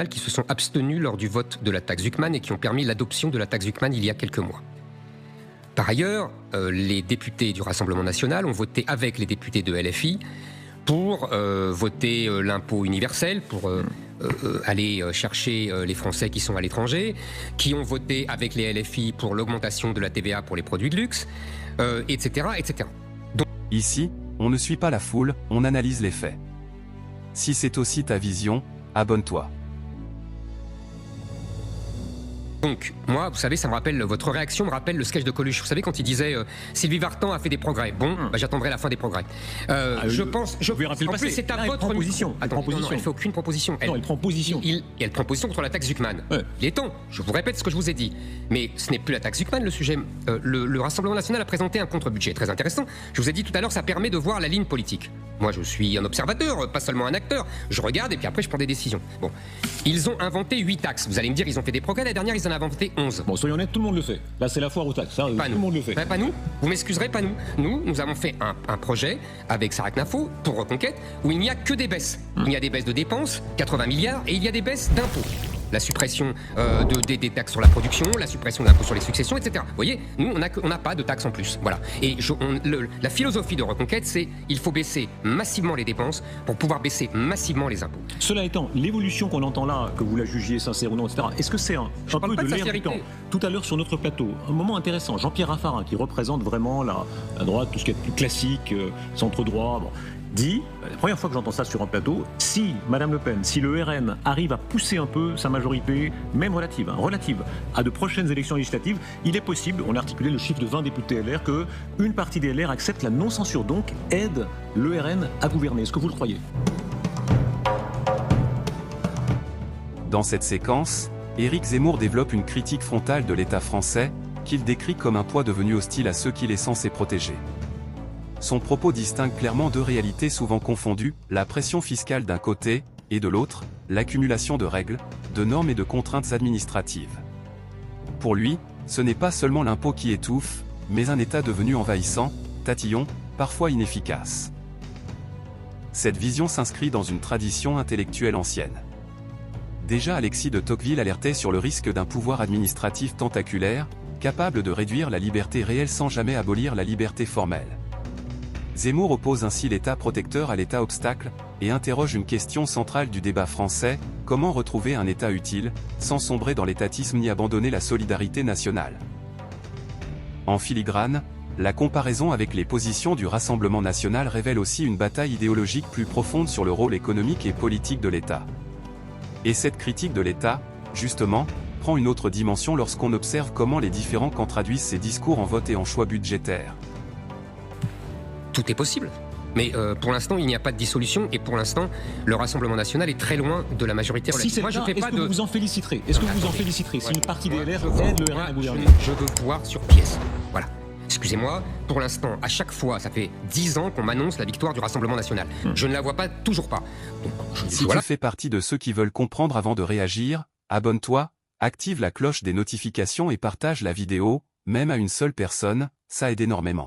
qui se sont abstenus lors du vote de la taxe Zuckman et qui ont permis l'adoption de la taxe Zuckman il y a quelques mois. Par ailleurs, les députés du Rassemblement national ont voté avec les députés de LFI pour voter l'impôt universel, pour aller chercher les Français qui sont à l'étranger, qui ont voté avec les LFI pour l'augmentation de la TVA pour les produits de luxe, etc., etc. Donc, ici, on ne suit pas la foule, on analyse les faits. Si c'est aussi ta vision, abonne-toi. Donc, moi, vous savez, ça me rappelle, votre réaction me rappelle le sketch de Coluche. Vous savez, quand il disait Sylvie Vartan a fait des progrès. Bon, j'attendrai la fin des progrès. Je pense. En plus, c'est à votre proposition. Attends, non, elle fait aucune proposition. Non, elle prend position. Elle prend position contre la taxe Zuckman. Ouais. Il est temps. Je vous répète ce que je vous ai dit. Mais ce n'est plus la taxe Zuckman le sujet. Le Rassemblement national a présenté un contre-budget très intéressant. Je vous ai dit tout à l'heure, ça permet de voir la ligne politique. Moi, je suis un observateur, pas seulement un acteur. Je regarde et puis après, je prends des décisions. Bon, ils ont inventé 8 taxes. Vous allez me dire, ils ont fait des progrès. La dernière, ils en ont inventé 11. Bon, soyons honnêtes, tout le monde le fait. Là, c'est la foire aux taxes. Ça, Pas tout nous. le monde le fait. Pas nous. Vous m'excuserez, pas nous. Nous avons fait un projet avec Saracnafo pour Reconquête où il n'y a que des baisses. Il y a des baisses de dépenses, 80 milliards, et il y a des baisses d'impôts. La suppression des taxes sur la production, la suppression d'impôts sur les successions, etc. Vous voyez, nous, on n'a pas de taxes en plus. Voilà. Et la philosophie de Reconquête, c'est il faut baisser massivement les dépenses pour pouvoir baisser massivement les impôts. Cela étant, l'évolution qu'on entend là, que vous la jugiez sincère ou non, etc., est-ce que c'est un peu de l'air du temps? Tout à l'heure sur notre plateau, un moment intéressant, Jean-Pierre Raffarin, qui représente vraiment la droite, tout ce qui est plus classique, centre-droit, bon, dit, la première fois que j'entends ça sur un plateau, si Madame Le Pen, si le RN arrive à pousser un peu sa majorité, même relative, à de prochaines élections législatives, il est possible, on a articulé le chiffre de 20 députés LR, que une partie des LR accepte la non-censure, donc aide le RN à gouverner. Est-ce que vous le croyez? Dans cette séquence, Éric Zemmour développe une critique frontale de l'État français, qu'il décrit comme un poids devenu hostile à ceux qu'il est censé protéger. Son propos distingue clairement deux réalités souvent confondues, la pression fiscale d'un côté, et de l'autre, l'accumulation de règles, de normes et de contraintes administratives. Pour lui, ce n'est pas seulement l'impôt qui étouffe, mais un État devenu envahissant, tatillon, parfois inefficace. Cette vision s'inscrit dans une tradition intellectuelle ancienne. Déjà Alexis de Tocqueville alertait sur le risque d'un pouvoir administratif tentaculaire, capable de réduire la liberté réelle sans jamais abolir la liberté formelle. Zemmour oppose ainsi l'État protecteur à l'État obstacle, et interroge une question centrale du débat français, comment retrouver un État utile, sans sombrer dans l'étatisme ni abandonner la solidarité nationale. En filigrane, la comparaison avec les positions du Rassemblement national révèle aussi une bataille idéologique plus profonde sur le rôle économique et politique de l'État. Et cette critique de l'État, justement, prend une autre dimension lorsqu'on observe comment les différents camps traduisent ces discours en vote et en choix budgétaires. Tout est possible. Mais pour l'instant, il n'y a pas de dissolution et pour l'instant, le Rassemblement national est très loin de la majorité relative. Si c'est le cas, est-ce que vous vous en féliciterez? Est-ce que vous vous en féliciterez si une partie des LR aide le RN à gouverner? Je veux voir sur pièce. Voilà. Excusez-moi, pour l'instant, à chaque fois, ça fait 10 ans qu'on m'annonce la victoire du Rassemblement national. Je ne la vois pas, toujours pas. Donc, si tu fais partie de ceux qui veulent comprendre avant de réagir, abonne-toi, active la cloche des notifications et partage la vidéo, même à une seule personne, ça aide énormément.